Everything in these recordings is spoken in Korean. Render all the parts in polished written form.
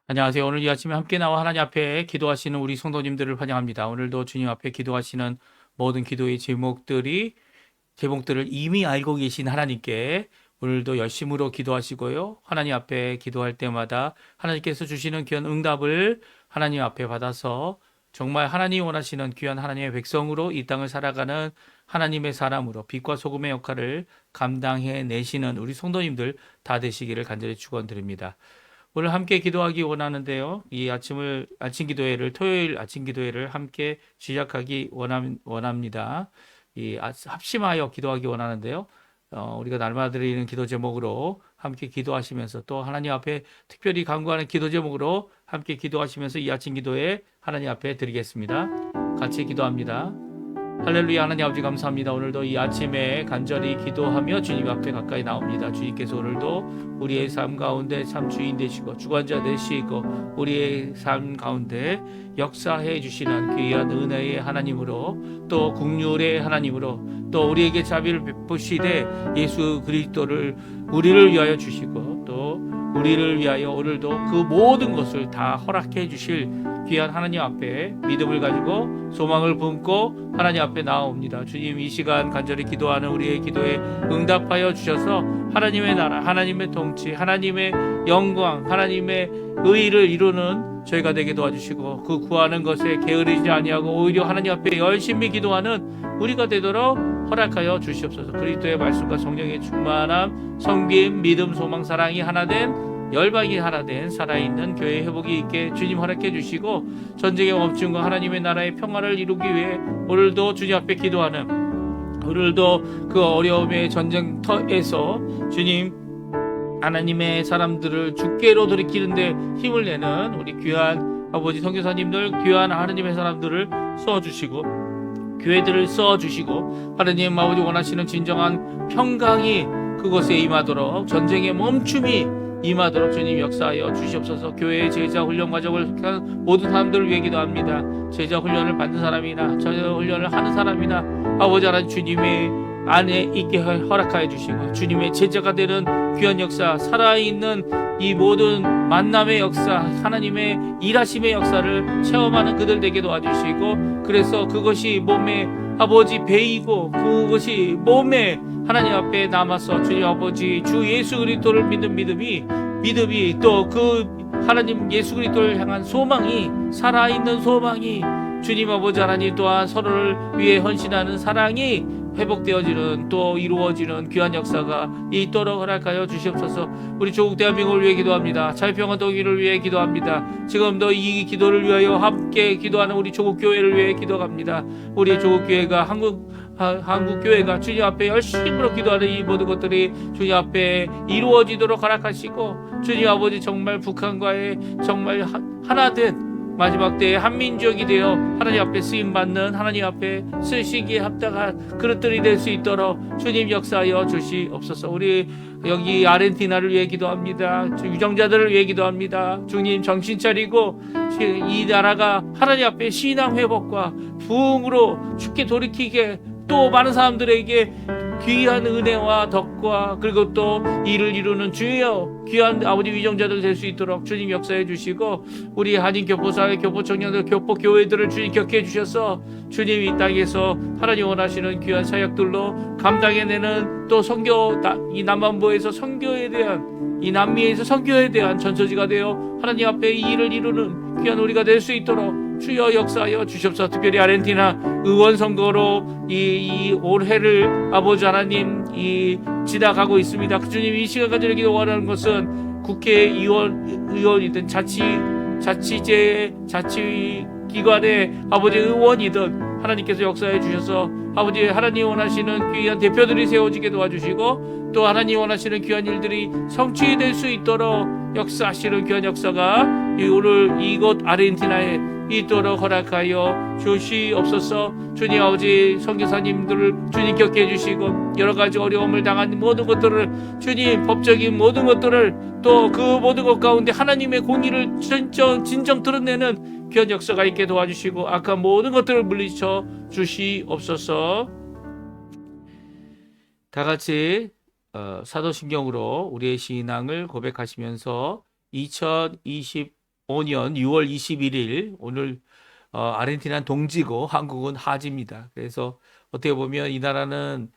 안녕하세요. 오늘 이 아침에 함께 나와 하나님 앞에 기도하시는 우리 성도님들을 환영합니다. 오늘도 주님 앞에 기도하시는 모든 기도의 제목들을 이미 알고 계신 하나님께 오늘도 열심으로 기도하시고요. 하나님 앞에 기도할 때마다 하나님께서 주시는 귀한 응답을 하나님 앞에 받아서 정말 하나님이 원하시는 귀한 하나님의 백성으로 이 땅을 살아가는 하나님의 사람으로 빛과 소금의 역할을 감당해 내시는 우리 성도님들 다 되시기를 간절히 축원드립니다. 오늘 함께 기도하기 원하는데요. 이 아침 기도회를 토요일 아침 기도회를 함께 시작하기 원합니다. 합심하여 기도하기 원하는데요. 우리가 날마다 드리는 기도 제목으로 함께 기도하시면서 또 하나님 앞에 특별히 간구하는 기도 제목으로 함께 기도하시면서 이 아침 기도회 하나님 앞에 드리겠습니다. 같이 기도합니다. 할렐루야. 하나님 아버지 감사합니다. 오늘도 이 아침에 간절히 기도하며 주님 앞에 가까이 나옵니다. 주님께서 오늘도 우리의 삶 가운데 참 주인 되시고 주관자 되시고 우리의 삶 가운데 역사해 주시는 귀한 은혜의 하나님으로 또 국률의 하나님으로 또 우리에게 자비를 베푸시되 예수 그리스도를 우리를 위하여 주시고 또 우리를 위하여 오늘도 그 모든 것을 다 허락해 주실 귀한 하나님 앞에 믿음을 가지고 소망을 품고 하나님 앞에 나아옵니다. 주님, 이 시간 간절히 기도하는 우리의 기도에 응답하여 주셔서 하나님의 나라, 하나님의 통치, 하나님의 영광, 하나님의 의를 이루는 저희가 되게 도와주시고 그 구하는 것에 게으르지 아니하고 오히려 하나님 앞에 열심히 기도하는 우리가 되도록 허락하여 주시옵소서. 그리스도의 말씀과 성령의 충만함, 섬김, 믿음, 소망, 사랑이 하나된 열방이 하나 된 살아있는 교회 회복이 있게 주님 허락해 주시고 전쟁의 멈춤과 하나님의 나라의 평화를 이루기 위해 오늘도 주님 앞에 기도하는 오늘도 그 어려움의 전쟁터에서 주님 하나님의 사람들을 주께로 돌이키는데 힘을 내는 우리 귀한 아버지 선교사님들 귀한 하나님의 사람들을 써주시고 교회들을 써주시고 하나님 아버지 원하시는 진정한 평강이 그곳에 임하도록 전쟁의 멈춤이 임하도록 주님 역사하여 주시옵소서. 교회의 제자 훈련 과정을 모든 사람들을 위해 기도합니다. 제자 훈련을 받는 사람이나 제자 훈련을 하는 사람이나 아버지 하나님 주님의 안에 있게 허락하여 주시고 주님의 제자가 되는 귀한 역사, 살아있는 이 모든 만남의 역사, 하나님의 일하심의 역사를 체험하는 그들 되게 도와주시고 그래서 그것이 몸에 아버지 배이고 그것이 몸에 하나님 앞에 남아서 주님 아버지 주 예수 그리스도를 믿는 믿음이 또 그 하나님 예수 그리스도를 향한 소망이 살아있는 소망이 주님 아버지 하나님 또한 서로를 위해 헌신하는 사랑이 회복되어지는 또 이루어지는 귀한 역사가 있도록 허락하여 주시옵소서. 우리 조국 대한민국을 위해 기도합니다. 자유평화 통일을 위해 기도합니다. 지금도 이 기도를 위하여 함께 기도하는 우리 조국 교회를 위해 기도합니다. 우리 조국 교회가 한국 교회가 주님 앞에 열심으로 기도하는 이 모든 것들이 주님 앞에 이루어지도록 허락하시고 주님 아버지 정말 북한과의 정말 하나된 마지막 때에 한민족이 되어 하나님 앞에 쓰임받는 하나님 앞에 쓰시기에 합당한 그릇들이 될 수 있도록 주님 역사하여 주시옵소서. 우리 여기 아르헨티나를 위해 기도합니다. 유정자들을 위해 기도합니다. 주님 정신 차리고 이 나라가 하나님 앞에 신앙 회복과 부흥으로 죽게 돌이키게 또 많은 사람들에게 귀한 은혜와 덕과 그리고 또 이를 이루는 주여 귀한 아버지 위정자들 될 수 있도록 주님 역사해 주시고 우리 한인 교포사회 교포청년들 교포교회들을 주님 격해 주셔서 주님 이 땅에서 하나님 원하시는 귀한 사역들로 감당해내는 또 선교 이 남반부에서 선교에 대한 이 남미에서 선교에 대한 전처지가 되어 하나님 앞에 이 일을 이루는 귀한 우리가 될 수 있도록 주여 역사하여 주시옵소서. 특별히 아르헨티나 의원 선거로 이 올해를 아버지 하나님 지나가고 있습니다. 주님 이 시간까지 이렇게 원하는 것은 국회의원이든 자치기관의 아버지 의원이든 하나님께서 역사해 주셔서 아버지 하나님 원하시는 귀한 대표들이 세워지게 도와주시고 또 하나님 원하시는 귀한 일들이 성취될 수 있도록 역사하시는 귀한 역사가 오늘 이곳 아르헨티나에 있도록 허락하여 주시옵소서. 주님 아버지 선교사님들을 주님 격해 주시고 여러 가지 어려움을 당한 모든 것들을 주님 법적인 모든 것들을 또 그 모든 것 가운데 하나님의 공의를 진정 드러내는 귀한 역사가 있게 도와주시고 악한 모든 것들을 물리쳐 주시옵소서. 다 같이 사도신경으로 우리의 신앙을 고백하시면서 2020 2025년 6월 21일 오늘 아르헨티나는 동지고 한국은 하지입니다. 그래서 어떻게 보면 이 나라는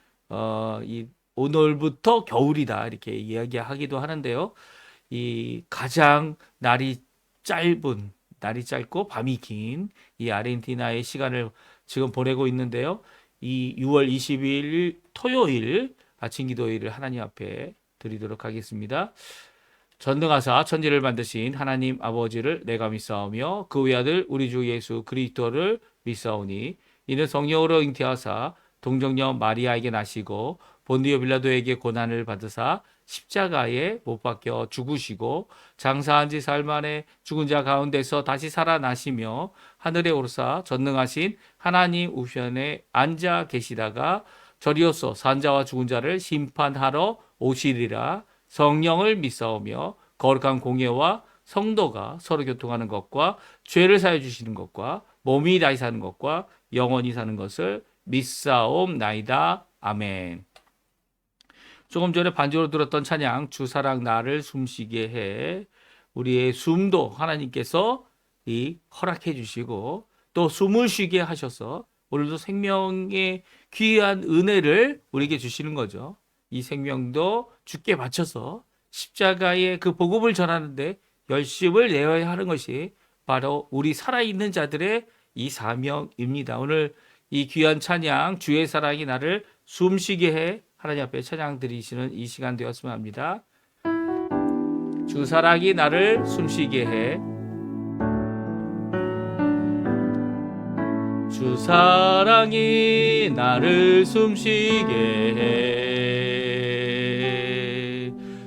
이 오늘부터 겨울이다 이렇게 이야기하기도 하는데요. 이 가장 날이 짧고 밤이 긴 이 아르헨티나의 시간을 지금 보내고 있는데요. 이 6월 22일 토요일 아침 기도회를 하나님 앞에 드리도록 하겠습니다. 전능하사 천지를 만드신 하나님 아버지를 내가 믿사오며 그 외아들 우리 주 예수 그리스도를 믿사오니 이는 성령으로 잉태하사 동정녀 마리아에게 나시고 본디오 빌라도에게 고난을 받으사 십자가에 못 박혀 죽으시고 장사한 지 사흘 만에 죽은 자 가운데서 다시 살아나시며 하늘에 오르사 전능하신 하나님 우편에 앉아 계시다가 저리로서 산자와 죽은 자를 심판하러 오시리라. 성령을 믿사오며 거룩한 공예와 성도가 서로 교통하는 것과 죄를 사해 주시는 것과 몸이 다시 사는 것과 영원히 사는 것을 믿사옵나이다. 아멘. 조금 전에 반주로 들었던 찬양 주 사랑 나를 숨쉬게 해, 우리의 숨도 하나님께서 허락해 주시고 또 숨을 쉬게 하셔서 오늘도 생명의 귀한 은혜를 우리에게 주시는 거죠. 이 생명도 주께 바쳐서 십자가의 그 복음을 전하는데 열심을 내어야 하는 것이 바로 우리 살아있는 자들의 이 사명입니다. 오늘 이 귀한 찬양 주의 사랑이 나를 숨쉬게 해 하나님 앞에 찬양 드리시는 이 시간 되었으면 합니다. 주 사랑이 나를 숨쉬게 해, 주 사랑이 나를 숨쉬게 해,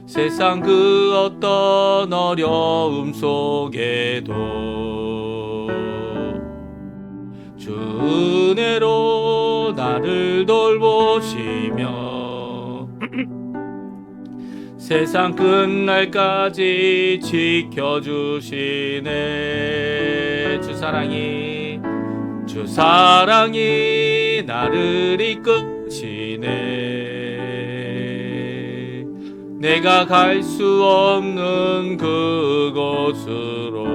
세상 그 어떤 어려움 속에도 주 은혜로 나를 돌보시며 세상 끝날까지 지켜주시네. 주 사랑이 나를 이끄시네. 내가 갈 수 없는 그곳으로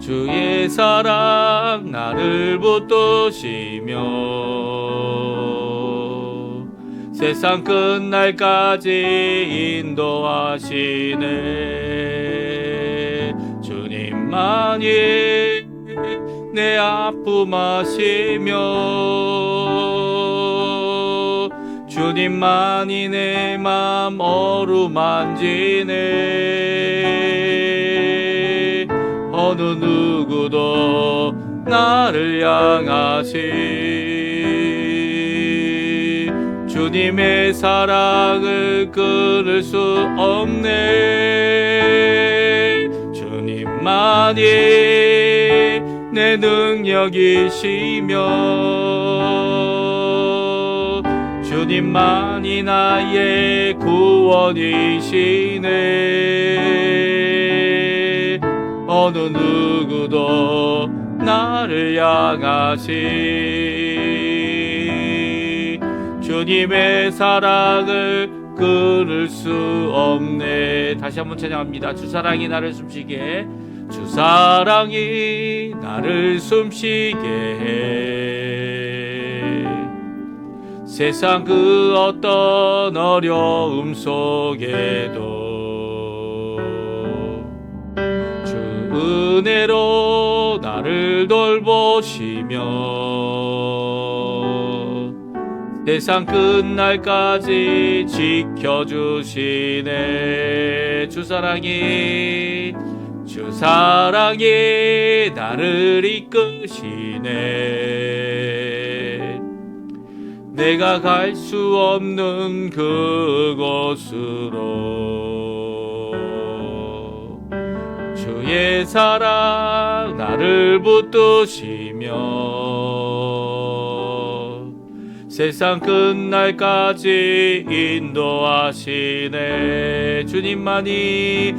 주의 사랑 나를 붙드시며 세상 끝날까지 인도하시네. 주님만이 내 아픔 아시며 주님만이 내 맘 어루만지네. 어느 누구도 나를 향하시 주님의 사랑을 끊을 수 없네. 주님만이 내 능력이시며 주님만이 나의 구원이시네. 어느 누구도 나를 향하시 주님의 사랑을 끊을 수 없네. 다시 한번 찬양합니다. 주 사랑이 나를 숨쉬게 해, 주 사랑이 나를 숨쉬게 해, 세상 그 어떤 어려움 속에도 주 은혜로 나를 돌보시며 세상 끝날까지 지켜주시네. 주 사랑이 나를 이끄시네. 내가 갈 수 없는 그곳으로 주의 사랑 나를 붙드시며 세상 끝날까지 인도하시네. 주님만이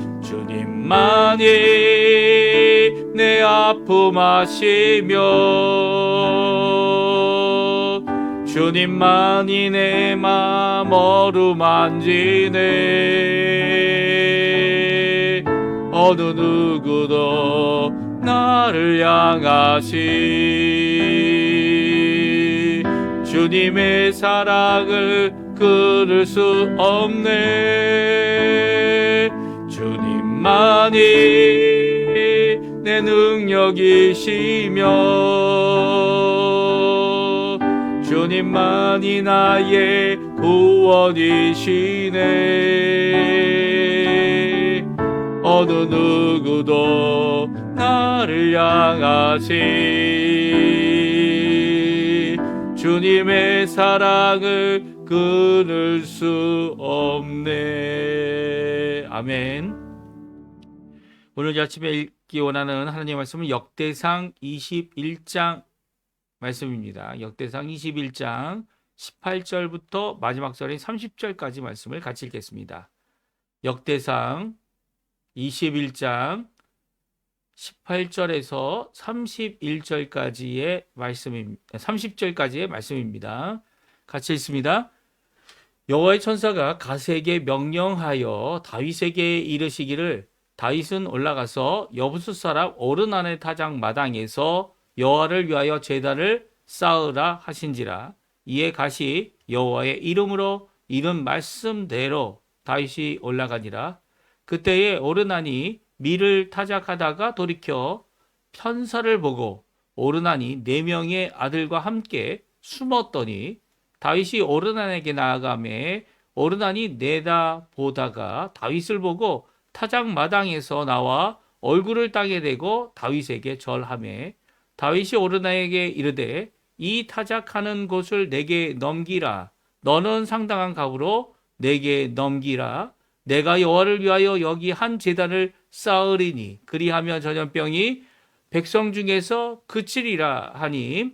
내 아픔 아시며 주님만이 내 맘 어루만지네. 어느 누구도 나를 향하시 주님의 사랑을 끊을 수 없네. 주님만이 내 능력이시며 주님만이 나의 구원이시네. 어느 누구도 나를 향하시 주님의 사랑을 끊을 수 없네. 아멘. 오늘 아침에 읽기 원하는 하나님의 말씀은 역대상 21장 말씀입니다. 역대상 21장 18절부터 마지막 절인 30절까지 말씀을 같이 읽겠습니다. 역대상 21장 18절에서 31절까지의 말씀입니다. 30절까지의 말씀입니다. 같이 읽습니다. 여호와의 천사가 갓에게 명령하여 다윗에게 이르시기를 다윗은 올라가서 여부수 사람 오르난의 타작 마당에서 여호와를 위하여 제단을 쌓으라 하신지라. 이에 갓이 여호와의 이름으로 이른 말씀대로 다윗이 올라가니라. 그때에 오르난이 밀을 타작하다가 돌이켜 편사를 보고 오르난이 4명의 아들과 함께 숨었더니 다윗이 오르난에게 나아가매 오르난이 내다보다가 다윗을 보고 타작 마당에서 나와 얼굴을 땅에 대고 다윗에게 절하매 다윗이 오르난에게 이르되 이 타작하는 곳을 내게 넘기라. 너는 상당한 값으로 내게 넘기라. 내가 여호와를 위하여 여기 한 제단을 쌓으리니 그리하면 전염병이 백성 중에서 그치리라 하니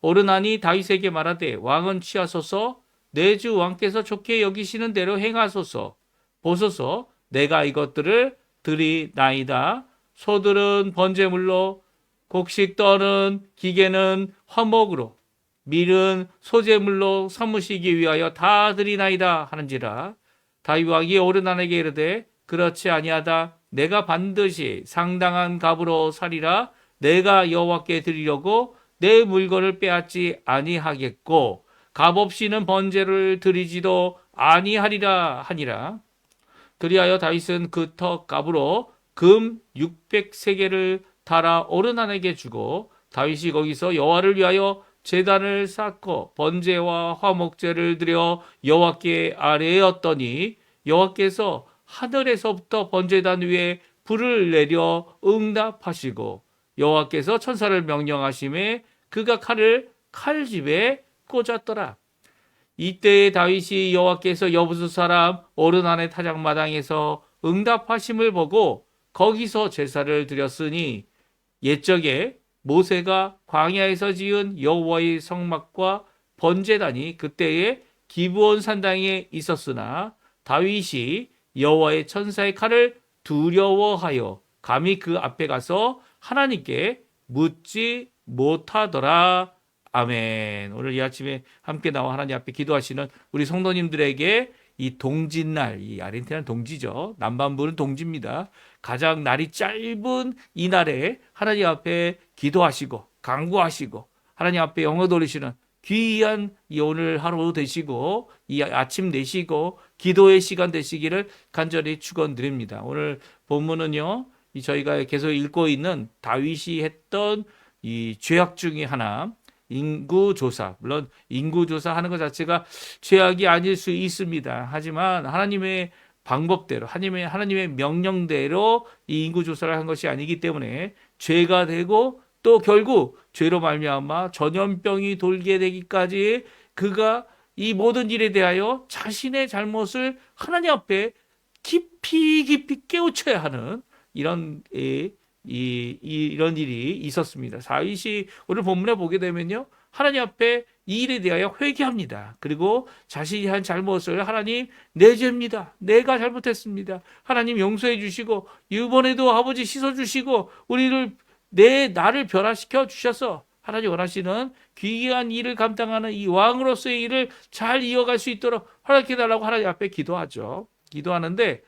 오르난이 다윗에게 말하되 왕은 취하소서 내 주 왕께서 좋게 여기시는 대로 행하소서. 보소서 내가 이것들을 드리나이다. 소들은 번제물로 곡식 떠는 기계는 화목으로 밀은 소제물로 삼으시기 위하여 다 드리나이다 하는지라. 다윗 왕이 오르난에게 이르되 그렇지 아니하다. 내가 반드시 상당한 값으로 사리라. 내가 여호와께 드리려고 내 물건을 빼앗지 아니하겠고 값 없이는 번제를 드리지도 아니하리라 하니라. 그리하여 다윗은 그 터 값으로 금 600세겔을 달아 오르난에게 주고 다윗이 거기서 여호와를 위하여 제단을 쌓고 번제와 화목제를 드려 여호와께 아뢰었더니 여호와께서 하늘에서부터 번제단 위에 불을 내려 응답하시고 여호와께서 천사를 명령하심에 그가 칼을 칼집에 꽂았더라. 이때에 다윗이 여호와께서 여부수 사람 오르난의 타작 마당에서 응답하심을 보고 거기서 제사를 드렸으니 옛적에 모세가 광야에서 지은 여호와의 성막과 번제단이 그때에 기브온 산당에 있었으나 다윗이 여호와의 천사의 칼을 두려워하여 감히 그 앞에 가서 하나님께 묻지 못하더라. 아멘. 오늘 이 아침에 함께 나와 하나님 앞에 기도하시는 우리 성도님들에게 이 동짓날, 이 아르헨티나는 동지죠. 남반부는 동지입니다. 가장 날이 짧은 이 날에 하나님 앞에 기도하시고 간구하시고 하나님 앞에 영어 돌리시는 귀한 이 오늘 하루 되시고 이 아침 되시고 기도의 시간 되시기를 간절히 축원드립니다. 오늘 본문은요. 저희가 계속 읽고 있는 다윗이 했던 이 죄악 중에 하나 인구조사. 물론 인구조사하는 것 자체가 죄악이 아닐 수 있습니다. 하지만 하나님의 방법대로 하나님의 명령대로 이 인구조사를 한 것이 아니기 때문에 죄가 되고 또 결국 죄로 말미암아 전염병이 돌게 되기까지 그가 이 모든 일에 대하여 자신의 잘못을 하나님 앞에 깊이 깨우쳐야 하는 이런 일이 있었습니다. 다윗이 오늘 본문에 보게 되면요, 하나님 앞에 이 일에 대하여 회개합니다. 그리고 자신이 한 잘못을 하나님 내 죄입니다. 내가 잘못했습니다. 하나님 용서해 주시고 이번에도 아버지 씻어 주시고 나를 변화시켜 주셔서 하나님 원하시는 귀한 일을 감당하는 이 왕으로서의 일을 잘 이어갈 수 있도록 허락해 달라고 하나님 앞에 기도하죠. 기도하는데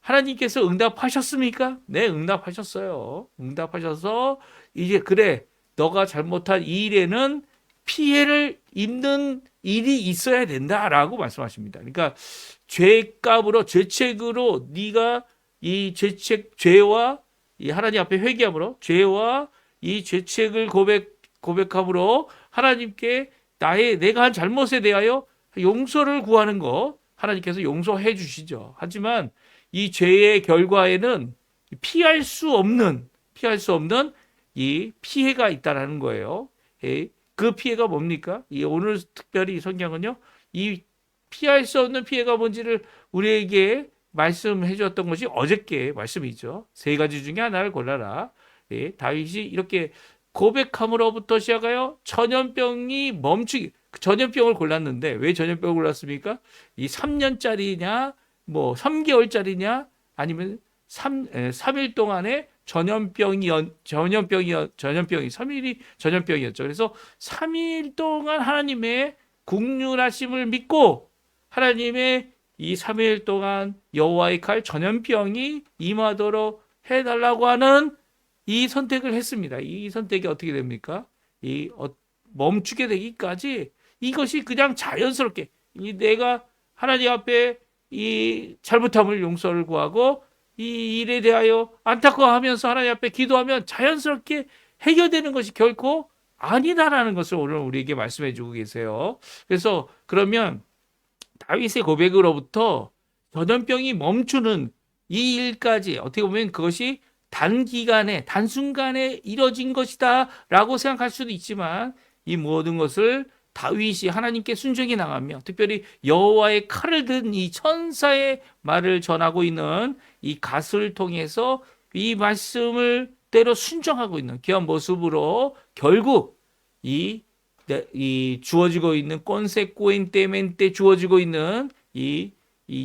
하나님께서 응답하셨습니까? 네, 응답하셨어요. 응답하셔서 이제 그래, 너가 잘못한 이 일에는 피해를 입는 일이 있어야 된다라고 말씀하십니다. 그러니까 죄값으로 죄책으로 네가 이 죄와 이 하나님 앞에 회개함으로 죄와 이 죄책을 고백함으로 하나님께 내가 한 잘못에 대하여 용서를 구하는 거 하나님께서 용서해 주시죠. 하지만 이 죄의 결과에는 피할 수 없는 이 피해가 있다라는 거예요. 그 피해가 뭡니까? 오늘 특별히 성경은요, 이 피할 수 없는 피해가 뭔지를 우리에게 말씀해 주었던 것이 어저께 말씀이죠. 세 가지 중에 하나를 골라라. 다윗이 이렇게 고백함으로부터 시작하여 전염병이 전염병을 골랐는데 왜 전염병을 골랐습니까? 이 3년짜리냐, 뭐 3개월짜리냐, 아니면 3일 동안에 전염병이 3일이 전염병이었죠. 그래서 3일 동안 하나님의 국률하심을 믿고 하나님의 이 3일 동안 여호와의 칼 전염병이 임하도록 해달라고 하는 이 선택을 했습니다. 이 선택이 어떻게 됩니까? 멈추게 되기까지 이것이 그냥 자연스럽게 내가 하나님 앞에 이 잘못함을 용서를 구하고 이 일에 대하여 안타까워하면서 하나님 앞에 기도하면 자연스럽게 해결되는 것이 결코 아니다라는 것을 오늘 우리에게 말씀해 주고 계세요. 그래서 그러면 다윗의 고백으로부터 전염병이 멈추는 이 일까지 어떻게 보면 그것이 단순간에 이뤄진 것이다 라고 생각할 수도 있지만 이 모든 것을 다윗이 하나님께 순종해 나가며 특별히 여호와의 칼을 든 이 천사의 말을 전하고 있는 이 가수를 통해서 이 말씀을 때로 순종하고 있는 귀한 모습으로 결국 이 주어지고 있는 꼰세꼬엔테멘테 주어지고 있는 이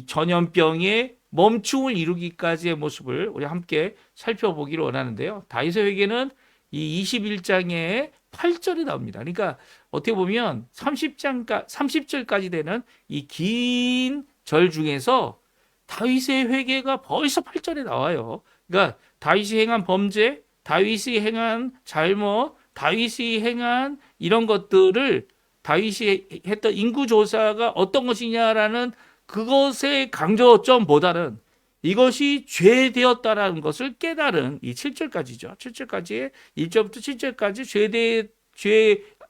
전염병의 멈춤을 이루기까지의 모습을 우리 함께 살펴보기를 원하는데요. 다윗의 회개는 이 21장에 8절이 나옵니다. 그러니까 어떻게 보면 30절까지 되는 이 긴 절 중에서 다윗의 회개가 벌써 8절에 나와요. 그러니까 다윗이 행한 범죄, 다윗이 행한 잘못, 다윗이 행한 이런 것들을 다윗이 했던 인구조사가 어떤 것이냐라는 그것의 강조점보다는 이것이 죄되었다라는 것을 깨달은 이 7절까지죠. 7절까지의 1절부터 7절까지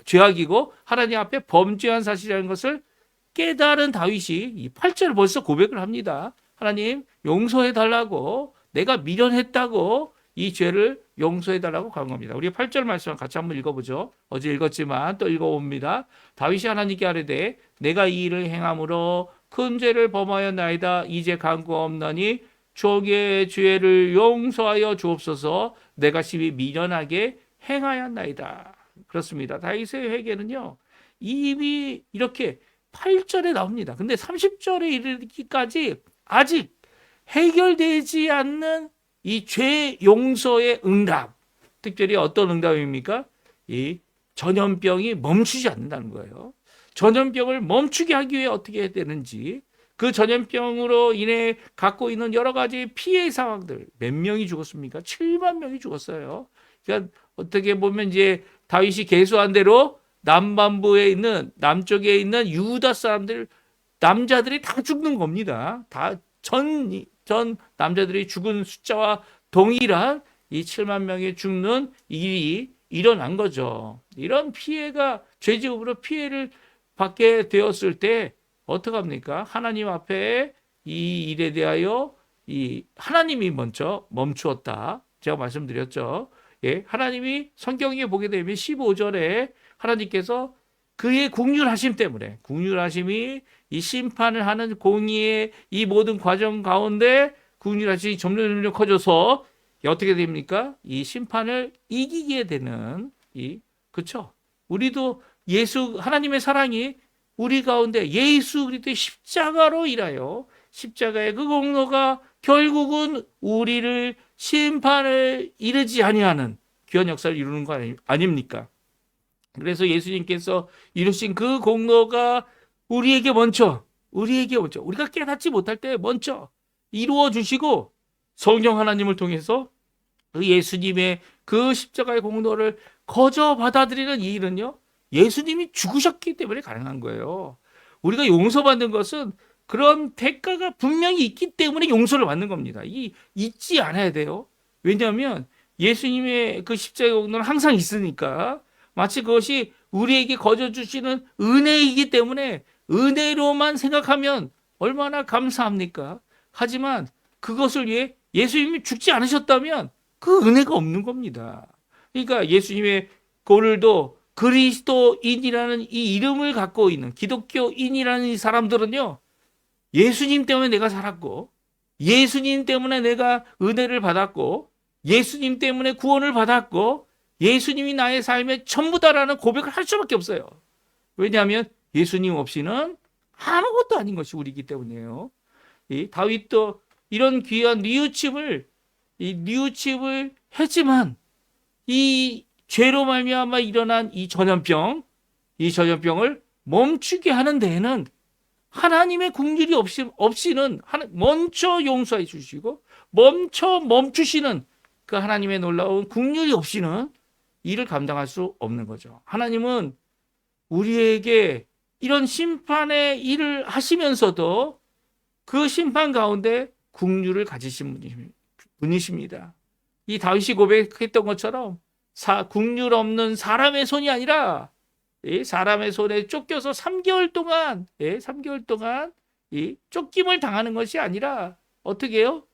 죄악이고 하나님 앞에 범죄한 사실이라는 것을 깨달은 다윗이 이 8절을 벌써 고백을 합니다. 하나님 용서해 달라고 내가 미련했다고 이 죄를 용서해 달라고 간 겁니다. 우리 8절 말씀을 같이 한번 읽어보죠. 어제 읽었지만 또 읽어봅니다. 다윗이 하나님께 아뢰되 내가 이 일을 행함으로 큰 죄를 범하였나이다. 이제 간구없나니 주의 죄를 용서하여 주옵소서. 내가 심히 미련하게 행하였나이다. 그렇습니다. 다윗의 회개는요 이미 이렇게 8절에 나옵니다. 근데 30절에 이르기까지 아직 해결되지 않는 이 죄 용서의 응답, 특별히 어떤 응답입니까? 이 전염병이 멈추지 않는다는 거예요. 전염병을 멈추게 하기 위해 어떻게 해야 되는지, 그 전염병으로 인해 갖고 있는 여러 가지 피해 상황들, 몇 명이 죽었습니까? 7만 명이 죽었어요. 그러니까 어떻게 보면 이제 다윗이 계수한 대로 남반부에 있는 남쪽에 있는 유다 사람들 남자들이 다 죽는 겁니다. 다 전 남자들이 죽은 숫자와 동일한 이 7만 명이 죽는 일이 일어난 거죠. 이런 피해가 죄지급으로 피해를 받게 되었을 때 어떡합니까? 하나님 앞에 이 일에 대하여 이 하나님이 먼저 멈추었다. 제가 말씀드렸죠. 예, 하나님이 성경에 보게 되면 15절에 하나님께서 그의 국률하심 때문에 국률하심이 이 심판을 하는 공의의 이 모든 과정 가운데 국률하심이 점점 커져서 어떻게 됩니까? 이 심판을 이기게 되는 그렇죠? 우리도 하나님의 사랑이 우리 가운데 예수 그리스도의 십자가로 인하여 십자가의 그 공로가 결국은 우리를 심판을 이르지 아니하는 귀한 역사를 이루는 거 아닙니까? 그래서 예수님께서 이루신 그 공로가 우리에게 먼저 우리가 깨닫지 못할 때 먼저 이루어 주시고 성령 하나님을 통해서 그 예수님의 그 십자가의 공로를 거저 받아들이는 이 일은요, 예수님이 죽으셨기 때문에 가능한 거예요. 우리가 용서받는 것은 그런 대가가 분명히 있기 때문에 용서를 받는 겁니다. 이 잊지 않아야 돼요. 왜냐하면 예수님의 그 십자가의 공로는 항상 있으니까, 마치 그것이 우리에게 거저 주시는 은혜이기 때문에 은혜로만 생각하면 얼마나 감사합니까? 하지만 그것을 위해 예수님이 죽지 않으셨다면 그 은혜가 없는 겁니다. 그러니까 예수님의 오늘도 그리스도인이라는 이 이름을 갖고 있는 기독교인이라는 이 사람들은요, 예수님 때문에 내가 살았고, 예수님 때문에 내가 은혜를 받았고, 예수님 때문에 구원을 받았고, 예수님이 나의 삶의 전부다라는 고백을 할 수밖에 없어요. 왜냐하면 예수님 없이는 아무것도 아닌 것이 우리이기 때문이에요. 이 다윗도 이런 귀한 뉘우침을 했지만, 이 죄로 말미암아 일어난 이 전염병을 멈추게 하는 데에는 하나님의 긍휼이 없이는 먼저 용서해 주시고 멈추시는 그 하나님의 놀라운 긍휼이 없이는 일을 감당할 수 없는 거죠. 하나님은 우리에게 이런 심판의 일을 하시면서도 그 심판 가운데 긍휼을 가지신 분이십니다. 이 다윗이 고백했던 것처럼 긍휼 없는 사람의 손이 아니라 사람의 손에 쫓겨서 3개월 동안 이 쫓김을 당하는 것이 아니라 어떻게 해요?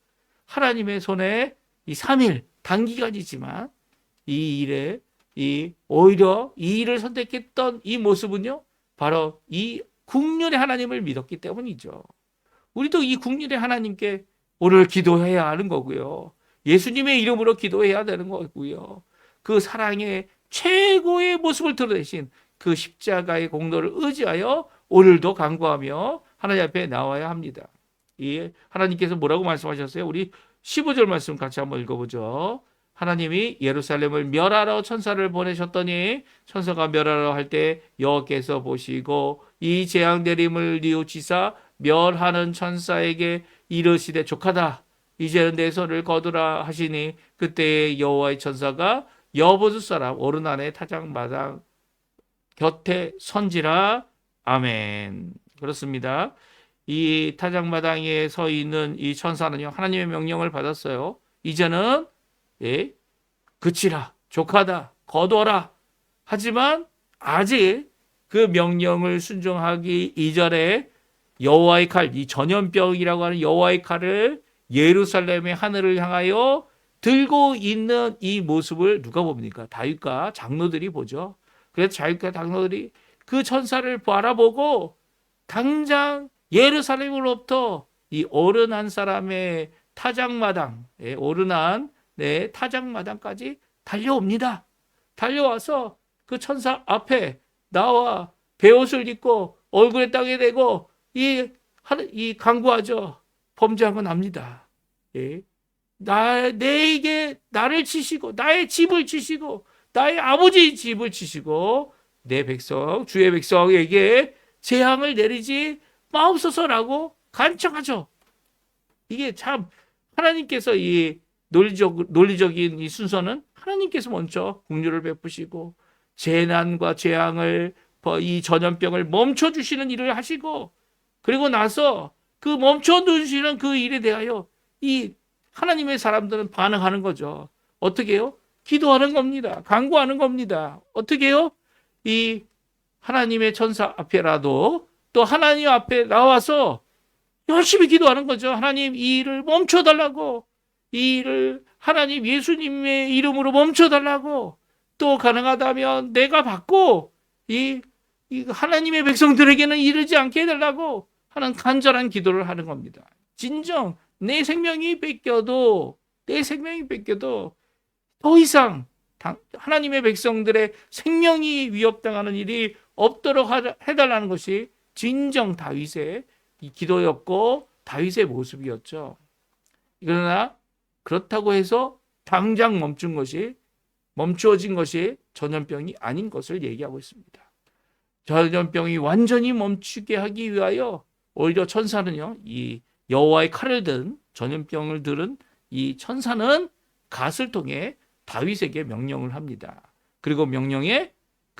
하나님의 손에 이 3일 단기간이지만 오히려 이 일을 선택했던 이 모습은요, 바로 이 긍휼의 하나님을 믿었기 때문이죠. 우리도 이 긍휼의 하나님께 오늘 기도해야 하는 거고요. 예수님의 이름으로 기도해야 되는 거고요. 그 사랑의 최고의 모습을 드러내신 그 십자가의 공로를 의지하여 오늘도 간구하며 하나님 앞에 나와야 합니다. 하나님께서 뭐라고 말씀하셨어요? 우리 15절 말씀 같이 한번 읽어보죠. 하나님이 예루살렘을 멸하러 천사를 보내셨더니 천사가 멸하러 할 때 여호와께서 보시고 이 재앙 내림을 뉘우치사 멸하는 천사에게 이르시되 족하다. 이제는 내 손을 거두라 하시니 그때 여호와의 천사가 여보수 사람 오르난의 타작마당 곁에 선지라. 아멘. 그렇습니다. 이 타작마당에 서 있는 이 천사는요, 하나님의 명령을 받았어요. 이제는 그치라, 족하다, 거두어라. 하지만 아직 그 명령을 순종하기 이전에 여호와의 칼, 이 전염병이라고 하는 여호와의 칼을 예루살렘의 하늘을 향하여 들고 있는 이 모습을 누가 봅니까? 다윗과 장로들이 보죠. 그래서 다윗과 장로들이 그 천사를 바라보고 당장 예루살렘으로부터 이 어른한 사람의 타작마당, 어른한 타작마당까지 달려옵니다. 달려와서 그 천사 앞에 나와 베옷을 입고 얼굴에 땅에 대고 이 간구하죠. 범죄한 건 압니다. 내게 나를 치시고 나의 집을 치시고 나의 아버지의 집을 치시고 내 백성 주의 백성에게 재앙을 내리지 마옵소서라고 간청하죠. 이게 참 하나님께서 이 논리적인 이 순서는 하나님께서 먼저 긍휼을 베푸시고 재난과 재앙을 이 전염병을 멈춰주시는 일을 하시고 그리고 나서 그 멈춰주시는 그 일에 대하여 이 하나님의 사람들은 반응하는 거죠. 어떻게 해요? 기도하는 겁니다. 간구하는 겁니다. 어떻게 해요? 이 하나님의 천사 앞에라도 또 하나님 앞에 나와서 열심히 기도하는 거죠. 하나님 이 일을 멈춰달라고, 이 일을 하나님 예수님의 이름으로 멈춰달라고, 또 가능하다면 내가 받고 이 하나님의 백성들에게는 이르지 않게 해달라고 하는 간절한 기도를 하는 겁니다. 진정 내 생명이 뺏겨도 더 이상 하나님의 백성들의 생명이 위협당하는 일이 없도록 해달라는 것이 진정 다윗의 이 기도였고 다윗의 모습이었죠. 그러나 그렇다고 해서 당장 멈추어진 것이 전염병이 아닌 것을 얘기하고 있습니다. 전염병이 완전히 멈추게 하기 위하여 오히려 천사는요, 이 여호와의 칼을 든 전염병을 들은 이 천사는 갓을 통해 다윗에게 명령을 합니다. 그리고 그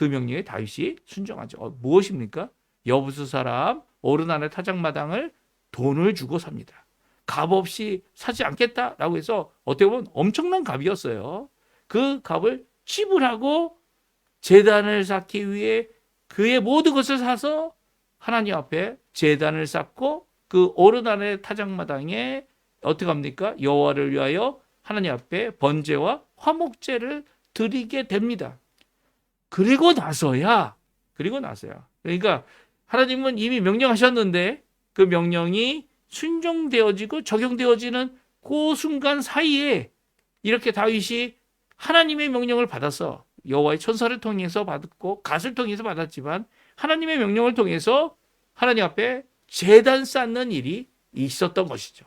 명령에 다윗이 순종하죠. 무엇입니까? 여부수 사람 오르난의 타작마당을 돈을 주고 삽니다. 값 없이 사지 않겠다라고 해서 어떻게 보면 엄청난 값이었어요. 그 값을 지불하고 제단을 쌓기 위해 그의 모든 것을 사서 하나님 앞에 제단을 쌓고 그 오르난의 타작마당에 어떻게 합니까? 여호와를 위하여 하나님 앞에 번제와 화목제를 드리게 됩니다. 그리고 나서야 그러니까 하나님은 이미 명령하셨는데 그 명령이 순종되어지고 적용되어지는 그 순간 사이에 이렇게 다윗이 하나님의 명령을 받아서 여호와의 천사를 통해서 받았고 갓을 통해서 받았지만 하나님의 명령을 통해서 하나님 앞에 제단 쌓는 일이 있었던 것이죠.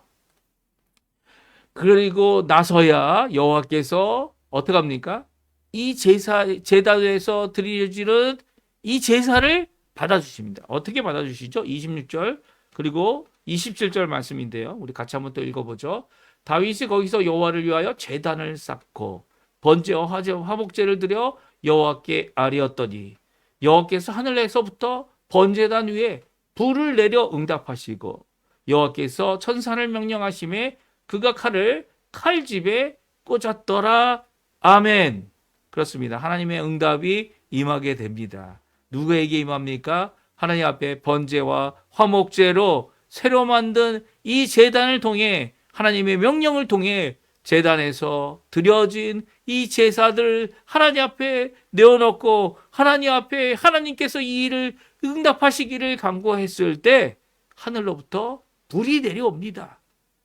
그리고 나서야 여호와께서 어떻게 합니까? 이 제단에서 드려지는 이 제사를 받아주십니다. 어떻게 받아주시죠? 26절 그리고 27절 말씀인데요. 우리 같이 한번 또 읽어보죠. 다윗이 거기서 여호와를 위하여 제단을 쌓고 번제와 화목제를 드려 여호와께 아뢰었더니 여호와께서 하늘에서부터 번제단 위에 불을 내려 응답하시고 여호와께서 천사를 명령하심에 그가 칼을 칼집에 꽂았더라. 아멘. 그렇습니다. 하나님의 응답이 임하게 됩니다. 누구에게 임합니까? 하나님 앞에 번제와 화목제로 새로 만든 이 제단을 통해 하나님의 명령을 통해 제단에서 드려진 이 제사들을 하나님 앞에 내어놓고 하나님 앞에 하나님께서 이 일을 응답하시기를 간구했을 때 하늘로부터 불이 내려옵니다.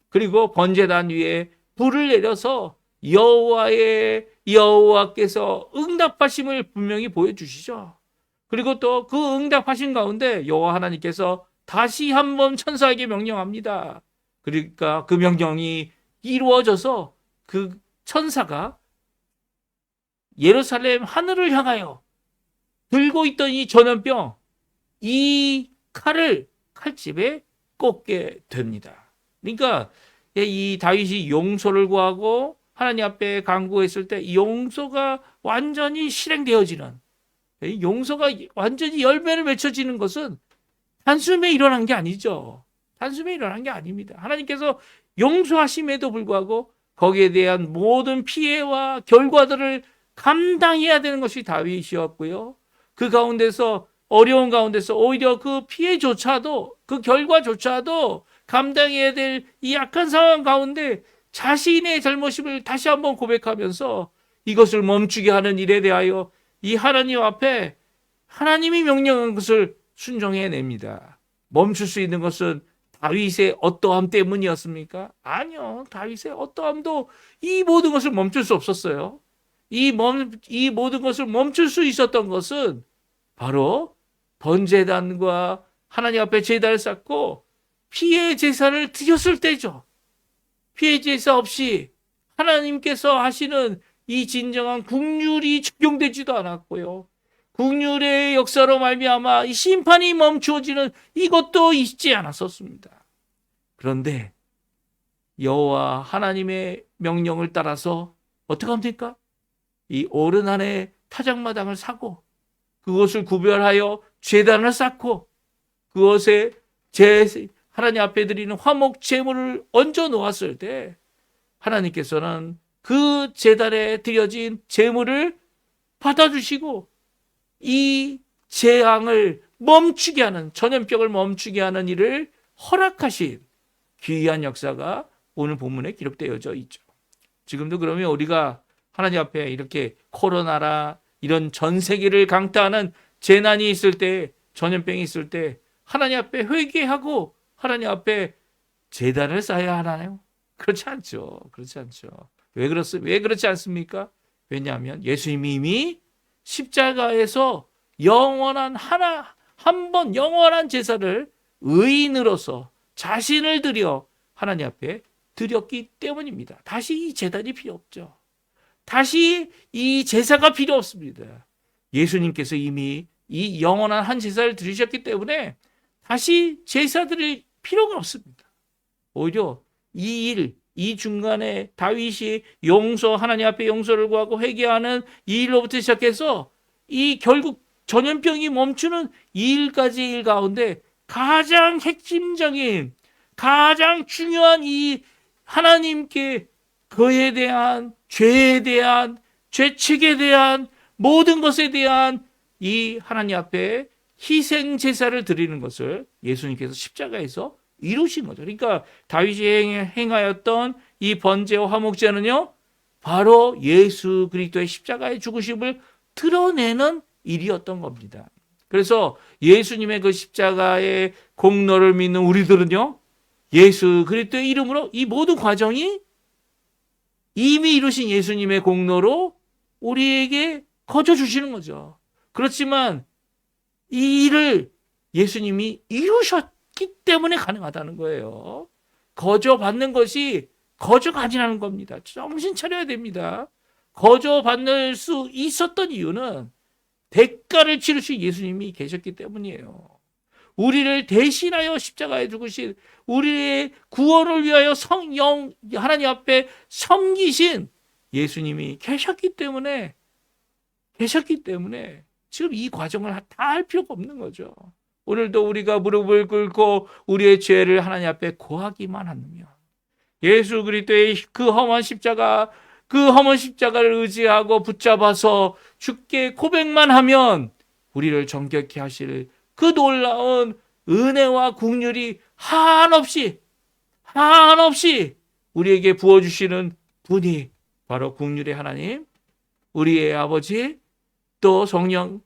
그리고 번제단 위에 불을 내려서 여호와께서 응답하심을 분명히 보여주시죠. 그리고 또 그 응답하신 가운데 여호와 하나님께서 다시 한번 천사에게 명령합니다. 그러니까 그 명령이 이루어져서 그 천사가 예루살렘 하늘을 향하여 들고 있던 이 전염병, 이 칼을 칼집에 꽂게 됩니다. 그러니까 이 다윗이 용서를 구하고 하나님 앞에 간구했을 때 이 용서가 완전히 실행되어지는, 이 용서가 완전히 열매를 맺혀지는 것은 단숨에 일어난 게 아니죠. 단숨에 일어난 게 아닙니다. 하나님께서 용서하심에도 불구하고 거기에 대한 모든 피해와 결과들을 감당해야 되는 것이 다윗이었고요. 그 가운데서 어려운 가운데서 오히려 그 피해조차도 그 결과조차도 감당해야 될 이 약한 상황 가운데 자신의 잘못임을 다시 한번 고백하면서 이것을 멈추게 하는 일에 대하여 이 하나님 앞에 하나님이 명령한 것을 순종해냅니다. 멈출 수 있는 것은 다윗의 어떠함 때문이었습니까? 아니요. 다윗의 어떠함도 이 모든 것을 멈출 수 없었어요. 이 모든 것을 멈출 수 있었던 것은 바로 번제단과 하나님 앞에 제단을 쌓고 피해 제사를 드렸을 때죠. 피해 제사 없이 하나님께서 하시는 이 진정한 국률이 적용되지도 않았고요. 국률의 역사로 말미암아 이 심판이 멈추어지는 이것도 있지 않았었습니다. 그런데 여호와 하나님의 명령을 따라서 어떻게 합니까? 이 오르난의 타작마당을 사고 그것을 구별하여 제단을 쌓고 그것에 하나님 앞에 드리는 화목 제물을 얹어 놓았을 때 하나님께서는 그 제단에 드려진 제물을 받아주시고 이 재앙을 멈추게 하는, 전염병을 멈추게 하는 일을 허락하신 귀한 역사가 오늘 본문에 기록되어져 있죠. 지금도 그러면 우리가 하나님 앞에 이렇게 코로나라 이런 전 세계를 강타하는 재난이 있을 때, 전염병이 있을 때 하나님 앞에 회개하고 하나님 앞에 제단을 쌓아야 하나요? 그렇지 않죠. 그렇지 않죠. 왜 그렇지 않습니까? 왜냐하면 예수님이 이미 십자가에서 한 번 영원한 제사를 의인으로서 자신을 드려 하나님 앞에 드렸기 때문입니다. 다시 이 제단이 필요 없죠. 다시 이 제사가 필요 없습니다. 예수님께서 이미 이 영원한 한 제사를 드리셨기 때문에 다시 제사 드릴 필요가 없습니다. 오히려 이 중간에 다윗이 하나님 앞에 용서를 구하고 회개하는 이 일로부터 시작해서 이 결국 전염병이 멈추는 이 일까지 일 가운데 가장 핵심적인, 가장 중요한 이 하나님께 그에 대한 죄에 대한, 죄책에 대한, 모든 것에 대한 이 하나님 앞에 희생 제사를 드리는 것을 예수님께서 십자가에서 이루신 거죠. 그러니까 다윗이 행하였던 이 번제와 화목제는요, 바로 예수 그리스도의 십자가의 죽으심을 드러내는 일이었던 겁니다. 그래서 예수님의 그 십자가의 공로를 믿는 우리들은요, 예수 그리스도의 이름으로 이 모든 과정이 이미 이루신 예수님의 공로로 우리에게 거저 주시는 거죠. 그렇지만 이 일을 예수님이 이루셨기 때문에 가능하다는 거예요. 거저 받는 것이 거저 가지라는 겁니다. 정신 차려야 됩니다. 거저 받을 수 있었던 이유는 대가를 치르신 예수님이 계셨기 때문이에요. 우리를 대신하여 십자가에 죽으신, 우리의 구원을 위하여 하나님 앞에 섬기신 예수님이 계셨기 때문에 지금 이 과정을 다 할 필요가 없는 거죠. 오늘도 우리가 무릎을 꿇고 우리의 죄를 하나님 앞에 고하기만 하면 예수 그리스도의 그 험한 십자가를 의지하고 붙잡아서 주께 고백만 하면 우리를 정결케 하실 그 놀라운 은혜와 긍휼이 한없이 우리에게 부어주시는 분이 바로 긍휼의 하나님, 우리의 아버지, 또 성령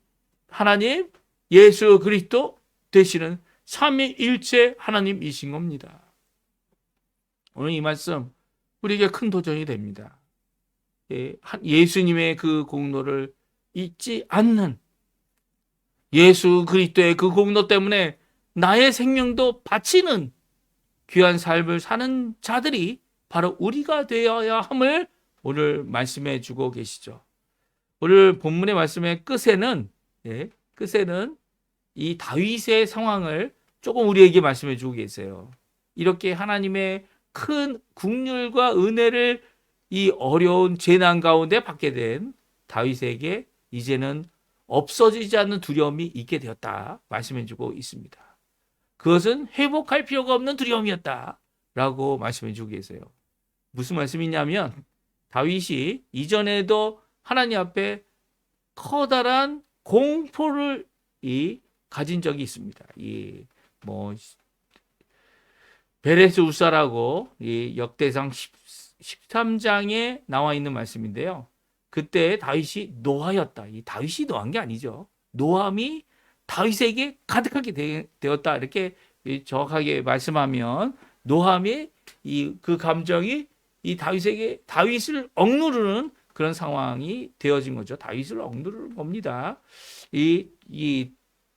하나님, 예수 그리스도 되시는 삼위일체 하나님이신 겁니다. 오늘 이 말씀 우리에게 큰 도전이 됩니다. 예수님의 그 공로를 잊지 않는, 예수 그리스도의 그 공로 때문에 나의 생명도 바치는 귀한 삶을 사는 자들이 바로 우리가 되어야 함을 오늘 말씀해 주고 계시죠. 오늘 본문의 말씀의 끝에는 이 다윗의 상황을 조금 우리에게 말씀해 주고 계세요. 이렇게 하나님의 큰 긍휼과 은혜를 이 어려운 재난 가운데 받게 된 다윗에게 이제는 없어지지 않는 두려움이 있게 되었다 말씀해 주고 있습니다. 그것은 회복할 필요가 없는 두려움이었다라고 말씀해 주고 계세요. 무슨 말씀이냐면 다윗이 이전에도 하나님 앞에 커다란 공포를 가진 적이 있습니다. 베레스 우사라고 역대상 13장에 나와 있는 말씀인데요. 그때 다윗이 노하였다. 다윗이 노한 게 아니죠. 노함이 다윗에게 가득하게 되었다. 이렇게 정확하게 말씀하면 노함이 그 감정이 다윗을 억누르는 그런 상황이 되어진 거죠. 다윗을 억누르는 겁니다. 이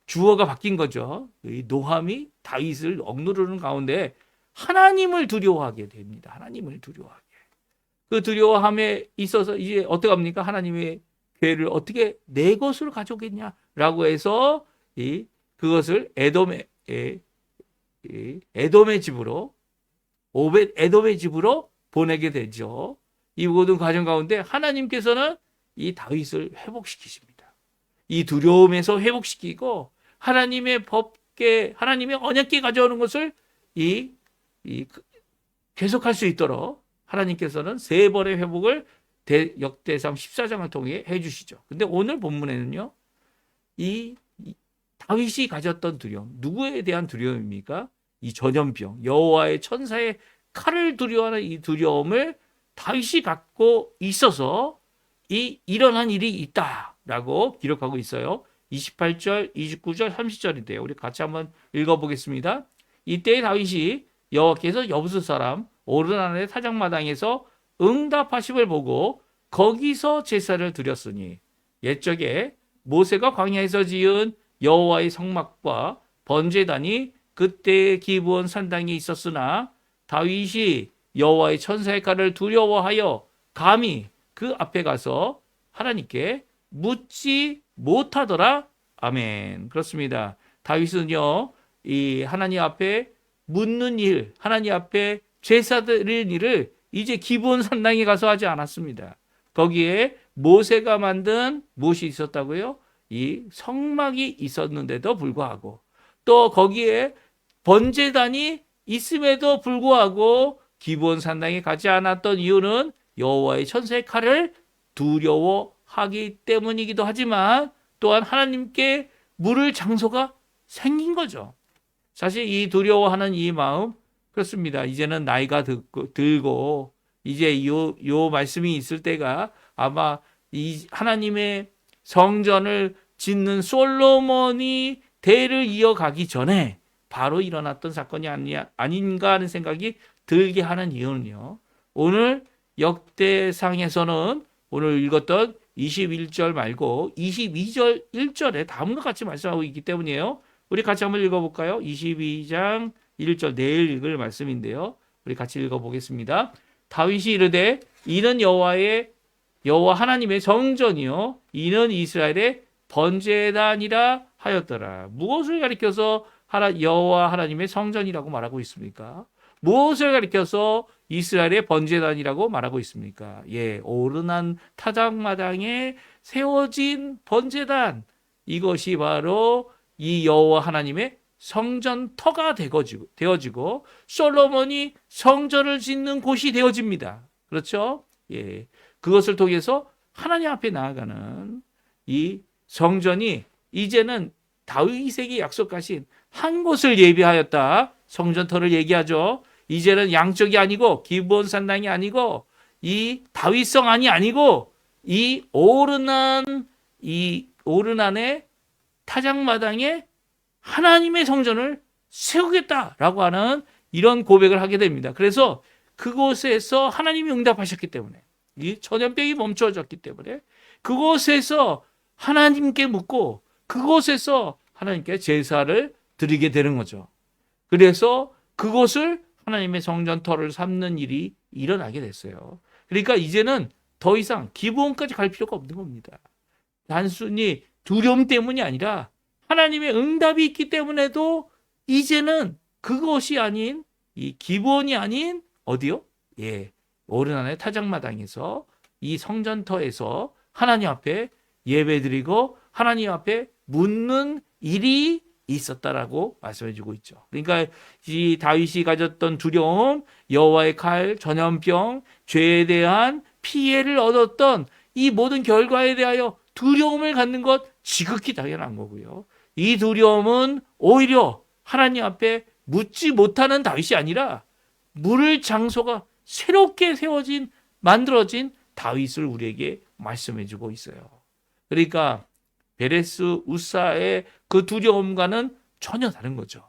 주어가 바뀐 거죠. 이 노함이 다윗을 억누르는 가운데 하나님을 두려워하게 됩니다. 하나님을 두려워하게. 그 두려워함에 있어서 이제 어떻게 합니까? 하나님의 괴를 어떻게 내 것으로 가져오겠냐라고 해서 그것을 에돔의 집으로 에돔의 집으로 보내게 되죠. 이 모든 과정 가운데 하나님께서는 이 다윗을 회복시키십니다. 이 두려움에서 회복시키고 하나님의 법계, 하나님의 언약계 가져오는 것을 계속할 수 있도록 하나님께서는 3번의 회복을 역대상 14장을 통해 해주시죠. 근데 오늘 본문에는요, 이 다윗이 가졌던 두려움, 누구에 대한 두려움입니까? 이 전염병, 여호와의 천사의 칼을 두려워하는 이 두려움을 다윗이 갖고 있어서 일어난 일이 있다라고 기록하고 있어요. 28절, 29절, 30절인데요. 우리 같이 한번 읽어보겠습니다. 이때 다윗이 여호와께서 여부스 사람 오르난의 사장마당에서 응답하심을 보고 거기서 제사를 드렸으니 옛적에 모세가 광야에서 지은 여호와의 성막과 번제단이 그때 기브온 산당에 있었으나 다윗이 여호와의 천사의 칼을 두려워하여 감히 그 앞에 가서 하나님께 묻지 못하더라. 아멘. 그렇습니다. 다윗은요, 이 하나님 앞에 묻는 일, 하나님 앞에 제사 드릴 일을 이제 기브온 산당에 가서 하지 않았습니다. 거기에 모세가 만든 무엇이 있었다고요? 이 성막이 있었는데도 불구하고, 또 거기에 번제단이 있음에도 불구하고 기브온 산당에 가지 않았던 이유는 여호와의 천사의 칼을 두려워하기 때문이기도 하지만, 또한 하나님께 물을 장소가 생긴 거죠. 사실 이 두려워하는 이 마음, 그렇습니다. 이제는 나이가 들고 이제 요 말씀이 있을 때가 아마 이 하나님의 성전을 짓는 솔로몬이 대를 이어가기 전에 바로 일어났던 사건이 아닌가 하는 생각이 들게 하는 이유는요. 오늘 역대상에서는 오늘 읽었던 21절 말고 22절 1절에 다음과 같이 말씀하고 있기 때문이에요. 우리 같이 한번 읽어볼까요? 22장 1절 내일 읽을 말씀인데요. 우리 같이 읽어보겠습니다. 다윗이 이르되 이는 여호와 하나님의 성전이요 이는 이스라엘의 번제단이라 하였더라. 무엇을 가리켜서 여호와 하나님의 성전이라고 말하고 있습니까? 무엇을 가리켜서 이스라엘의 번제단이라고 말하고 있습니까? 예, 오르난 타작마당에 세워진 번제단, 이것이 바로 이 여호와 하나님의 성전터가 되어지고 솔로몬이 성전을 짓는 곳이 되어집니다. 그렇죠? 예, 그것을 통해서 하나님 앞에 나아가는 이 성전이 이제는 다윗에게 약속하신 한 곳을 예비하였다. 성전터를 얘기하죠. 이제는 양쪽이 아니고 기브온 산당이 아니고 이 다윗성 안이 아니고 이 오르난의 타작마당에 하나님의 성전을 세우겠다라고 하는 이런 고백을 하게 됩니다. 그래서 그곳에서 하나님이 응답하셨기 때문에, 이 전염병이 멈춰졌기 때문에 그곳에서 하나님께 묻고 그곳에서 하나님께 제사를 드리게 되는 거죠. 그래서 그곳을 하나님의 성전터를 삼는 일이 일어나게 됐어요. 그러니까 이제는 더 이상 기브온까지 갈 필요가 없는 겁니다. 단순히 두려움 때문이 아니라 하나님의 응답이 있기 때문에도 이제는 그것이 아닌 이 기브온이 아닌 어디요? 예, 오르난의 타작마당에서 이 성전터에서 하나님 앞에 예배드리고 하나님 앞에 묻는 일이 있었다라고 말씀해주고 있죠. 그러니까 이 다윗이 가졌던 두려움, 여호와의 칼, 전염병, 죄에 대한 피해를 얻었던 이 모든 결과에 대하여 두려움을 갖는 것 지극히 당연한 거고요. 이 두려움은 오히려 하나님 앞에 묻지 못하는 다윗이 아니라 물을 장소가 새롭게 만들어진 다윗을 우리에게 말씀해주고 있어요. 그러니까 베레스 우사의 그 두려움과는 전혀 다른 거죠.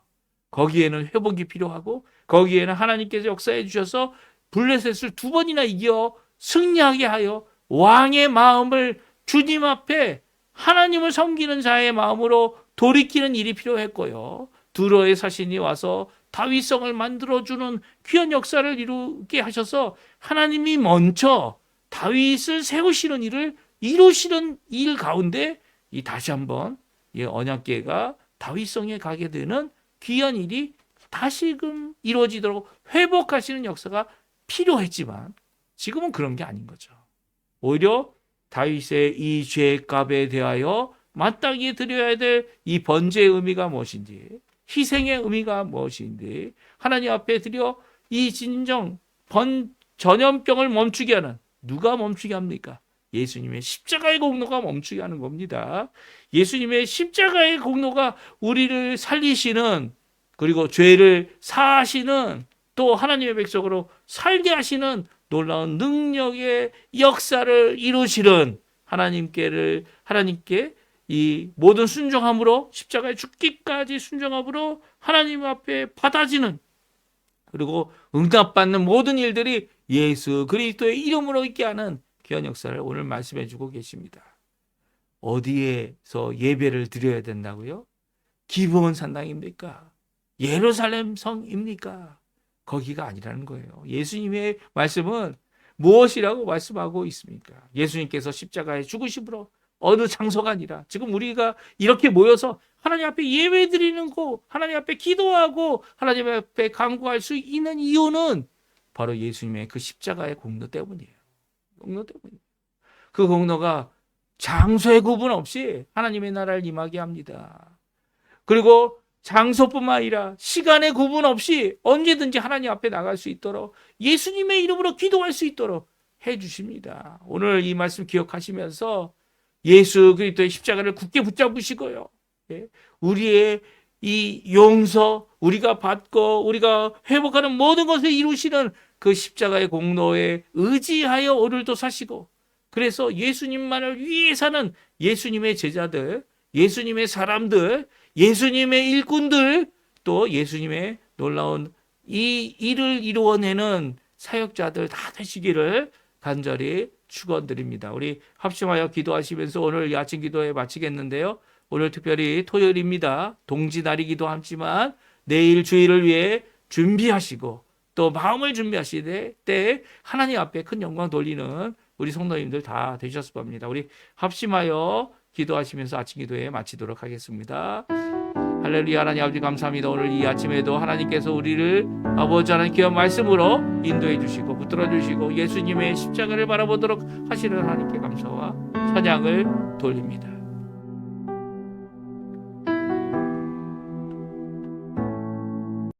거기에는 회복이 필요하고 거기에는 하나님께서 역사해 주셔서 블레셋을 2번이나 이겨 승리하게 하여 왕의 마음을 주님 앞에 하나님을 섬기는 자의 마음으로 돌이키는 일이 필요했고요. 두로의 사신이 와서 다윗성을 만들어주는 귀한 역사를 이루게 하셔서 하나님이 먼저 다윗을 세우시는 일을 이루시는 일 가운데 이 다시 한번 이 언약궤가 다윗성에 가게 되는 귀한 일이 다시금 이루어지도록 회복하시는 역사가 필요했지만 지금은 그런 게 아닌 거죠. 오히려 다윗의 이 죄값에 대하여 마땅히 드려야 될 이 번제의 의미가 무엇인지, 희생의 의미가 무엇인지 하나님 앞에 드려 이 진정 전염병을 멈추게 하는, 누가 멈추게 합니까? 예수님의 십자가의 공로가 멈추게 하는 겁니다. 예수님의 십자가의 공로가 우리를 살리시는, 그리고 죄를 사하시는, 또 하나님의 백성으로 살게 하시는 놀라운 능력의 역사를 이루시는 하나님께 이 모든 순종함으로, 십자가에 죽기까지 순종함으로 하나님 앞에 받아지는, 그리고 응답받는 모든 일들이 예수 그리스도의 이름으로 있게 하는 귀한 역사를 오늘 말씀해 주고 계십니다. 어디에서 예배를 드려야 된다고요? 기브온 산당입니까? 예루살렘 성입니까? 거기가 아니라는 거예요. 예수님의 말씀은 무엇이라고 말씀하고 있습니까? 예수님께서 십자가에 죽으심으로 어느 장소가 아니라 지금 우리가 이렇게 모여서 하나님 앞에 예배 드리는 거, 하나님 앞에 기도하고 하나님 앞에 간구할 수 있는 이유는 바로 예수님의 그 십자가의 공로 때문이에요. 공로 때문이에요. 그 공로가 장소의 구분 없이 하나님의 나라를 임하게 합니다. 그리고 장소뿐만 아니라 시간의 구분 없이 언제든지 하나님 앞에 나갈 수 있도록 예수님의 이름으로 기도할 수 있도록 해 주십니다. 오늘 이 말씀 기억하시면서 예수 그리스도의 십자가를 굳게 붙잡으시고요. 우리의 이 용서, 우리가 받고 우리가 회복하는 모든 것을 이루시는 그 십자가의 공로에 의지하여 오늘도 사시고, 그래서 예수님만을 위해 사는 예수님의 제자들, 예수님의 사람들, 예수님의 일꾼들, 또 예수님의 놀라운 이 일을 이루어내는 사역자들 다 되시기를 간절히 축원드립니다. 우리 합심하여 기도하시면서 오늘 이 아침 기도회 마치겠는데요. 오늘 특별히 토요일입니다. 동지날이기도 하지만 내일 주일을 위해 준비하시고 또 마음을 준비하실 때 하나님 앞에 큰 영광 돌리는 우리 성도님들 다 되셨을 겁니다. 우리 합심하여 기도하시면서 아침 기도회 마치도록 하겠습니다. 할렐루야. 하나님 아버지 감사합니다. 오늘 이 아침에도 하나님께서 우리를 아버지 하나님 귀한 말씀으로 인도해 주시고 붙들어 주시고 예수님의 십자가를 바라보도록 하시는 하나님께 감사와 찬양을 돌립니다.